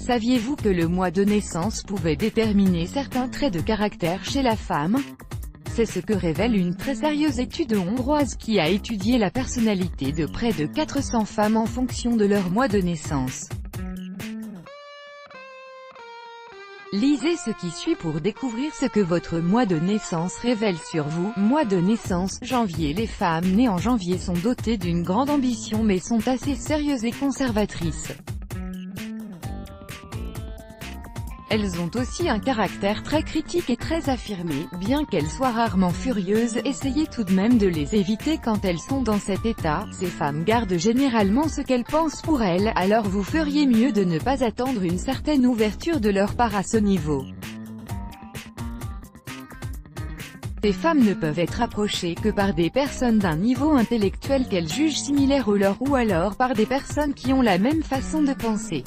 Saviez-vous que le mois de naissance pouvait déterminer certains traits de caractère chez la femme? C'est ce que révèle une très sérieuse étude hongroise qui a étudié la personnalité de près de 400 femmes en fonction de leur mois de naissance. Lisez ce qui suit pour découvrir ce que votre mois de naissance révèle sur vous. Mois de naissance, janvier. Les femmes nées en janvier sont dotées d'une grande ambition mais sont assez sérieuses et conservatrices. Elles ont aussi un caractère très critique et très affirmé, bien qu'elles soient rarement furieuses, essayez tout de même de les éviter quand elles sont dans cet état. Ces femmes gardent généralement ce qu'elles pensent pour elles, alors vous feriez mieux de ne pas attendre une certaine ouverture de leur part à ce niveau. Ces femmes ne peuvent être approchées que par des personnes d'un niveau intellectuel qu'elles jugent similaire au leur ou alors par des personnes qui ont la même façon de penser.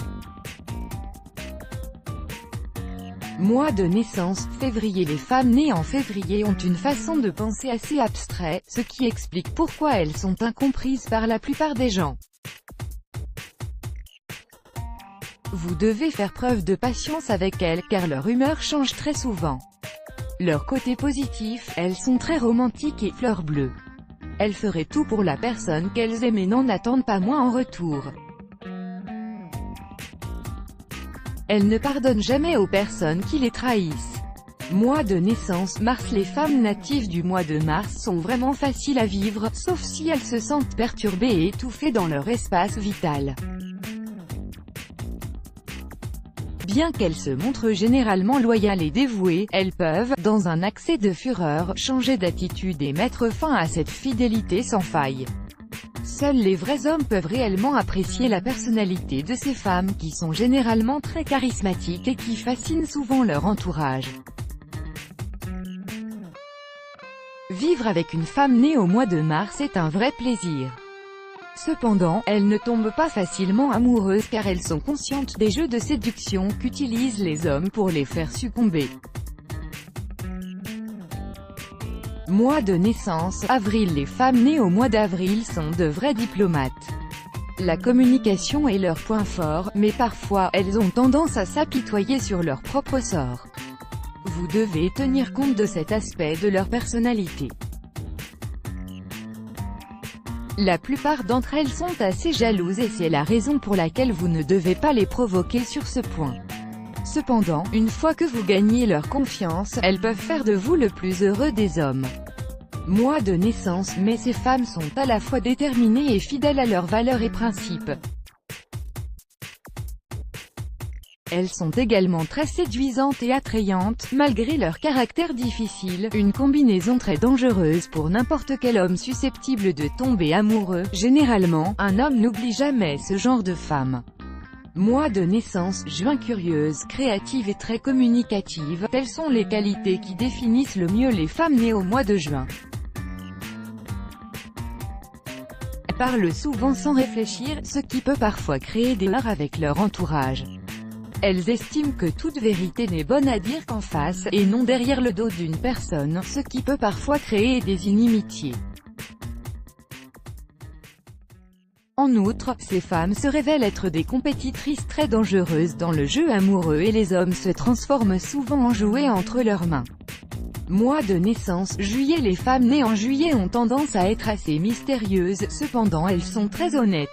Mois de naissance, février. Les femmes nées en février ont une façon de penser assez abstraite, ce qui explique pourquoi elles sont incomprises par la plupart des gens. Vous devez faire preuve de patience avec elles, car leur humeur change très souvent. Leur côté positif, elles sont très romantiques et fleurs bleues. Elles feraient tout pour la personne qu'elles aiment et n'en attendent pas moins en retour. Elles ne pardonnent jamais aux personnes qui les trahissent. Mois de naissance, mars. Les femmes natives du mois de mars sont vraiment faciles à vivre, sauf si elles se sentent perturbées et étouffées dans leur espace vital. Bien qu'elles se montrent généralement loyales et dévouées, elles peuvent, dans un accès de fureur, changer d'attitude et mettre fin à cette fidélité sans faille. Seuls les vrais hommes peuvent réellement apprécier la personnalité de ces femmes qui sont généralement très charismatiques et qui fascinent souvent leur entourage. Vivre avec une femme née au mois de mars est un vrai plaisir. Cependant, elles ne tombent pas facilement amoureuses car elles sont conscientes des jeux de séduction qu'utilisent les hommes pour les faire succomber. Mois de naissance, avril. Les femmes nées au mois d'avril sont de vrais diplomates. La communication est leur point fort, mais parfois, elles ont tendance à s'apitoyer sur leur propre sort. Vous devez tenir compte de cet aspect de leur personnalité. La plupart d'entre elles sont assez jalouses et c'est la raison pour laquelle vous ne devez pas les provoquer sur ce point. Cependant, une fois que vous gagnez leur confiance, elles peuvent faire de vous le plus heureux des hommes. Mois de naissance, mais ces femmes sont à la fois déterminées et fidèles à leurs valeurs et principes. Elles sont également très séduisantes et attrayantes, malgré leur caractère difficile, une combinaison très dangereuse pour n'importe quel homme susceptible de tomber amoureux. Généralement, un homme n'oublie jamais ce genre de femme. Mois de naissance, juin. Curieuse, créative et très communicative, telles sont les qualités qui définissent le mieux les femmes nées au mois de juin. Elles parlent souvent sans réfléchir, ce qui peut parfois créer des heurts avec leur entourage. Elles estiment que toute vérité n'est bonne à dire qu'en face, et non derrière le dos d'une personne, ce qui peut parfois créer des inimitiés. En outre, ces femmes se révèlent être des compétitrices très dangereuses dans le jeu amoureux et les hommes se transforment souvent en jouets entre leurs mains. Mois de naissance, juillet. Les femmes nées en juillet ont tendance à être assez mystérieuses, cependant elles sont très honnêtes.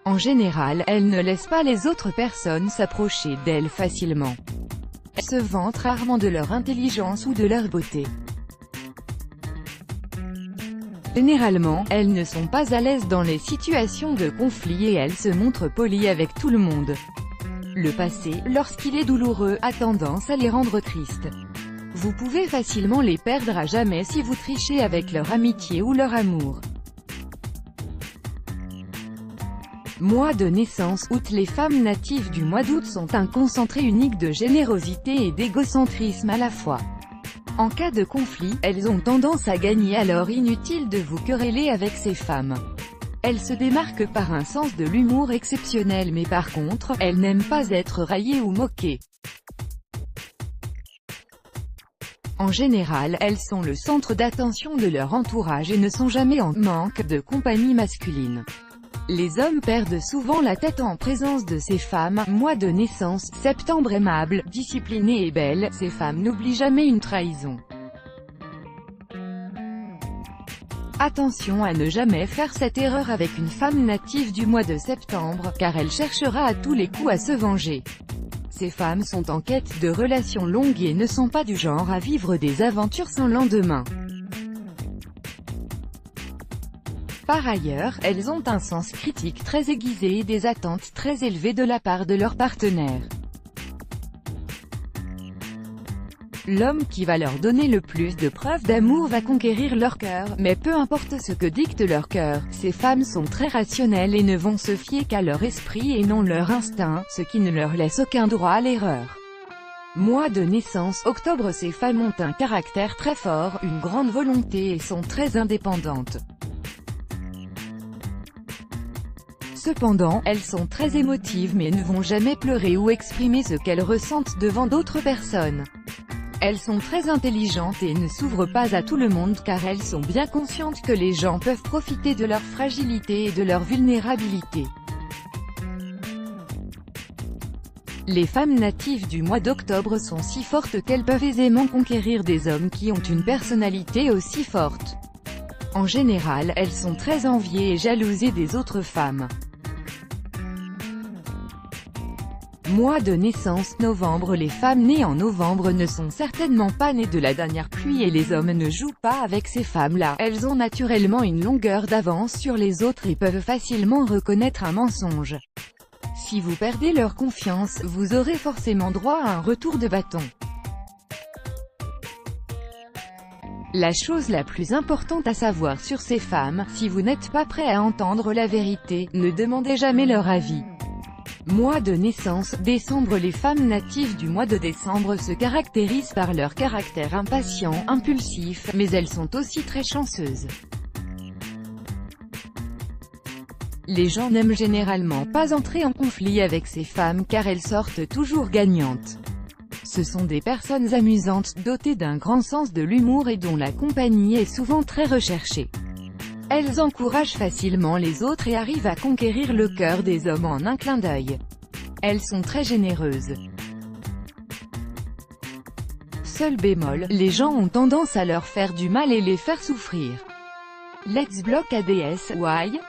En général, elles ne laissent pas les autres personnes s'approcher d'elles facilement. Elles se vantent rarement de leur intelligence ou de leur beauté. Généralement, elles ne sont pas à l'aise dans les situations de conflit et elles se montrent polies avec tout le monde. Le passé, lorsqu'il est douloureux, a tendance à les rendre tristes. Vous pouvez facilement les perdre à jamais si vous trichez avec leur amitié ou leur amour. Mois de naissance, août. Les femmes natives du mois d'août sont un concentré unique de générosité et d'égocentrisme à la fois. En cas de conflit, elles ont tendance à gagner, alors inutile de vous quereller avec ces femmes. Elles se démarquent par un sens de l'humour exceptionnel mais par contre, elles n'aiment pas être raillées ou moquées. En général, elles sont le centre d'attention de leur entourage et ne sont jamais en manque de compagnie masculine. Les hommes perdent souvent la tête en présence de ces femmes. Mois de naissance, septembre aimable, disciplinée et belle, ces femmes n'oublient jamais une trahison. Attention à ne jamais faire cette erreur avec une femme native du mois de septembre, car elle cherchera à tous les coups à se venger. Ces femmes sont en quête de relations longues et ne sont pas du genre à vivre des aventures sans lendemain. Par ailleurs, elles ont un sens critique très aiguisé et des attentes très élevées de la part de leur partenaire. L'homme qui va leur donner le plus de preuves d'amour va conquérir leur cœur, mais peu importe ce que dicte leur cœur, ces femmes sont très rationnelles et ne vont se fier qu'à leur esprit et non leur instinct, ce qui ne leur laisse aucun droit à l'erreur. Mois de naissance, octobre. Ces femmes ont un caractère très fort, une grande volonté et sont très indépendantes. Cependant, elles sont très émotives mais ne vont jamais pleurer ou exprimer ce qu'elles ressentent devant d'autres personnes. Elles sont très intelligentes et ne s'ouvrent pas à tout le monde car elles sont bien conscientes que les gens peuvent profiter de leur fragilité et de leur vulnérabilité. Les femmes natives du mois d'octobre sont si fortes qu'elles peuvent aisément conquérir des hommes qui ont une personnalité aussi forte. En général, elles sont très enviées et jalousées des autres femmes. Mois de naissance, novembre. Les femmes nées en novembre ne sont certainement pas nées de la dernière pluie et les hommes ne jouent pas avec ces femmes-là. Elles ont naturellement une longueur d'avance sur les autres et peuvent facilement reconnaître un mensonge. Si vous perdez leur confiance, vous aurez forcément droit à un retour de bâton. La chose la plus importante à savoir sur ces femmes, si vous n'êtes pas prêt à entendre la vérité, ne demandez jamais leur avis. Mois de naissance, décembre. Les femmes natives du mois de décembre se caractérisent par leur caractère impatient, impulsif, mais elles sont aussi très chanceuses. Les gens n'aiment généralement pas entrer en conflit avec ces femmes car elles sortent toujours gagnantes. Ce sont des personnes amusantes, dotées d'un grand sens de l'humour et dont la compagnie est souvent très recherchée. Elles encouragent facilement les autres et arrivent à conquérir le cœur des hommes en un clin d'œil. Elles sont très généreuses. Seul bémol, les gens ont tendance à leur faire du mal et les faire souffrir. Let's block ADS, why?